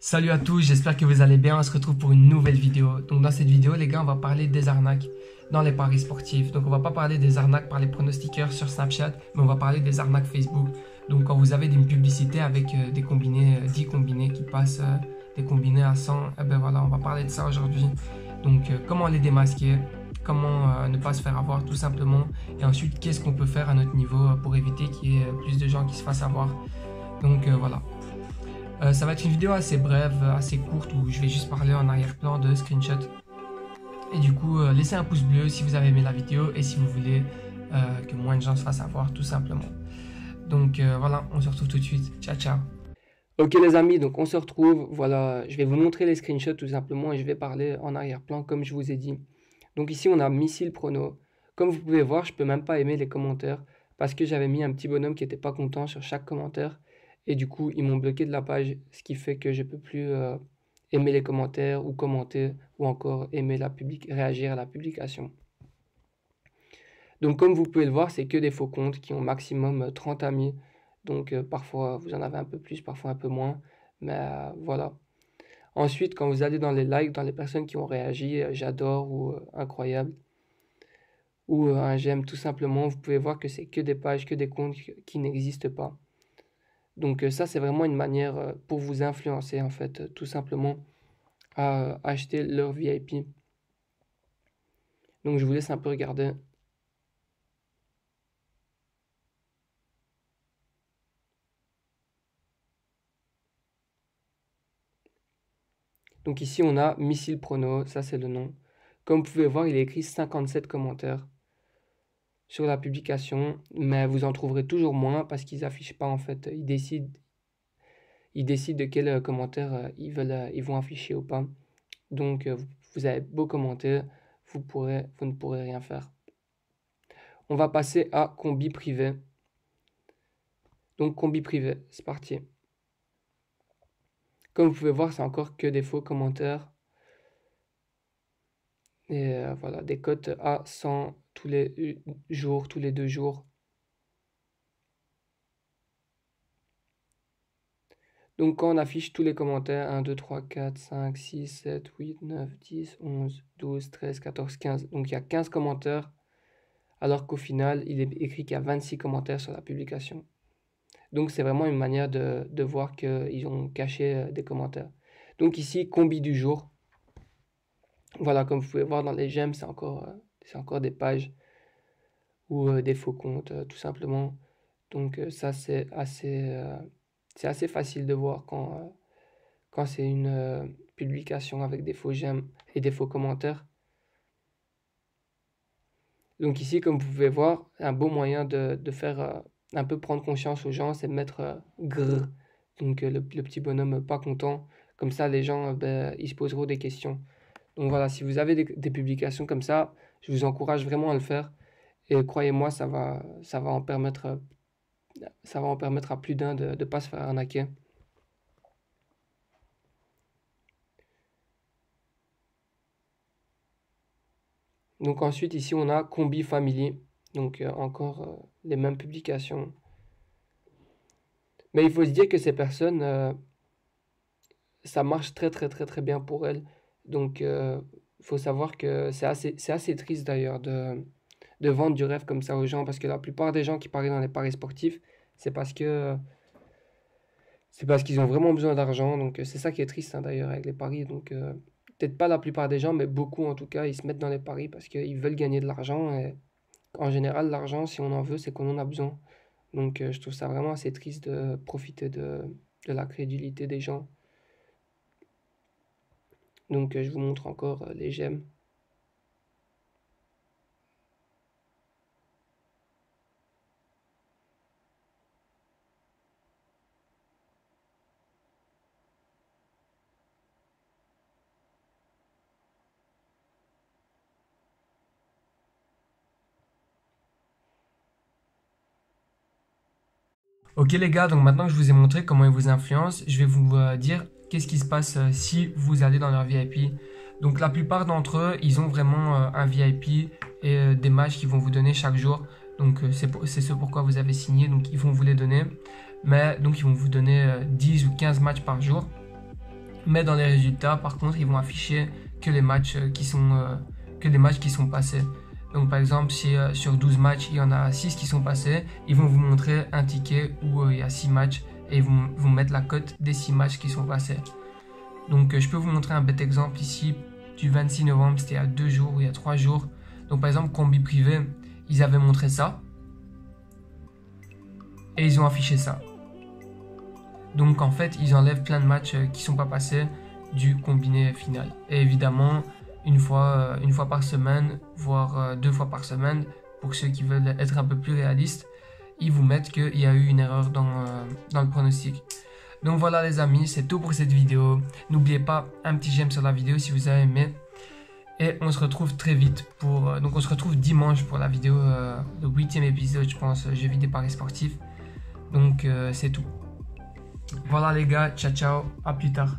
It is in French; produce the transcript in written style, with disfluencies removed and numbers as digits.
Salut à tous, j'espère que vous allez bien. On se retrouve pour une nouvelle vidéo. Donc dans cette vidéo, les gars, on va parler des arnaques dans les paris sportifs. Donc on va pas parler des arnaques par les pronostiqueurs sur Snapchat, mais on va parler des arnaques Facebook. Donc quand vous avez une publicité avec des combinés, 10 combinés qui passent des combinés à 100, eh ben voilà, on va parler de ça aujourd'hui. Donc comment les démasquer, comment ne pas se faire avoir tout simplement. Et ensuite, qu'est-ce qu'on peut faire à notre niveau pour éviter qu'il y ait plus de gens qui se fassent avoir. Donc voilà. Ça va être une vidéo assez brève, assez courte où je vais juste parler en arrière-plan de screenshot. Et du coup, laissez un pouce bleu si vous avez aimé la vidéo et si vous voulez que moins de gens se fassent avoir tout simplement. Donc voilà, on se retrouve tout de suite. Ciao, ciao. Ok les amis, donc on se retrouve. Voilà, je vais vous montrer les screenshots tout simplement et je vais parler en arrière-plan comme je vous ai dit. Donc ici, on a Missile Prono. Comme vous pouvez voir, je peux même pas aimer les commentaires parce que j'avais mis un petit bonhomme qui n'était pas content sur chaque commentaire. Et du coup, ils m'ont bloqué de la page, ce qui fait que je ne peux plus aimer les commentaires ou commenter ou encore aimer réagir à la publication. Donc comme vous pouvez le voir, c'est que des faux comptes qui ont maximum 30 amis. Donc parfois vous en avez un peu plus, parfois un peu moins. Mais voilà. Ensuite, quand vous allez dans les likes, dans les personnes qui ont réagi, j'adore ou incroyable, ou un j'aime tout simplement, vous pouvez voir que c'est que des pages, que des comptes qui n'existent pas. Donc ça, c'est vraiment une manière pour vous influencer, en fait, tout simplement, à acheter leur VIP. Donc je vous laisse un peu regarder. Donc ici, on a Missile Prono, ça c'est le nom. Comme vous pouvez voir, il est écrit 57 commentaires sur la publication, mais vous en trouverez toujours moins parce qu'ils n'affichent pas, en fait. Ils décident de quels commentaires ils vont afficher ou pas. Donc vous avez beau commenter, vous ne pourrez rien faire. On va passer à Combi Privé. Donc combi privé, c'est parti. Comme vous pouvez voir, c'est encore que des faux commentaires. Et voilà, des cotes à 100 tous les jours, tous les 2 jours. Donc quand on affiche tous les commentaires, 1, 2, 3, 4, 5, 6, 7, 8, 9, 10, 11, 12, 13, 14, 15. Donc il y a 15 commentaires, alors qu'au final, il est écrit qu'il y a 26 commentaires sur la publication. Donc c'est vraiment une manière de voir qu'ils ont caché des commentaires. Donc ici, combi du jour. Voilà, comme vous pouvez voir dans les j'aime, c'est encore des pages ou des faux comptes, tout simplement. Donc ça, c'est assez facile de voir quand c'est une publication avec des faux j'aime et des faux commentaires. Donc ici, comme vous pouvez voir, un beau moyen de faire un peu prendre conscience aux gens, c'est de mettre grrr, donc le petit bonhomme pas content. Comme ça, les gens, ils se poseront des questions. Donc voilà, si vous avez des publications comme ça, je vous encourage vraiment à le faire. Et croyez-moi, ça va en permettre à plus d'un de ne pas se faire arnaquer. Donc ensuite, ici, on a Combi Family. Donc encore les mêmes publications. Mais il faut se dire que ces personnes, ça marche très très très très bien pour elles. Donc il faut savoir que c'est assez triste d'ailleurs de vendre du rêve comme ça aux gens, parce que la plupart des gens qui parient dans les paris sportifs, c'est parce qu'ils ont vraiment besoin d'argent. Donc c'est ça qui est triste hein, d'ailleurs avec les paris. Donc peut-être pas la plupart des gens, mais beaucoup en tout cas, ils se mettent dans les paris parce qu'ils veulent gagner de l'argent. Et en général, l'argent, si on en veut, c'est qu'on en a besoin. Donc je trouve ça vraiment assez triste de profiter de la crédulité des gens. Donc je vous montre encore les j'aime. Ok les gars, donc maintenant que je vous ai montré comment ils vous influencent, je vais vous dire qu'est-ce qui se passe si vous allez dans leur VIP. Donc la plupart d'entre eux, ils ont vraiment un VIP et des matchs qu'ils vont vous donner chaque jour. Donc c'est ce pourquoi vous avez signé, donc ils vont vous les donner. Mais donc ils vont vous donner 10 ou 15 matchs par jour. Mais dans les résultats, par contre, ils vont afficher que les matchs qui sont passés. Donc par exemple, si sur 12 matchs, il y en a 6 qui sont passés, ils vont vous montrer un ticket où il y a 6 matchs et ils vont vous mettre la cote des 6 matchs qui sont passés. Donc je peux vous montrer un bête exemple ici du 26 novembre, c'était il y a 2 jours ou il y a 3 jours. Donc par exemple, Combi Privé, ils avaient montré ça et ils ont affiché ça. Donc en fait, ils enlèvent plein de matchs qui sont pas passés du combiné final. Et évidemment, une fois par semaine, voire 2 fois par semaine, pour ceux qui veulent être un peu plus réalistes, ils vous mettent qu'il y a eu une erreur dans le pronostic. Donc voilà les amis, c'est tout pour cette vidéo. N'oubliez pas un petit j'aime sur la vidéo si vous avez aimé. Et on se retrouve très vite donc on se retrouve dimanche pour la vidéo, le 8e épisode, je pense, jeux vidéo paris sportifs. Donc c'est tout. Voilà les gars, ciao ciao, à plus tard.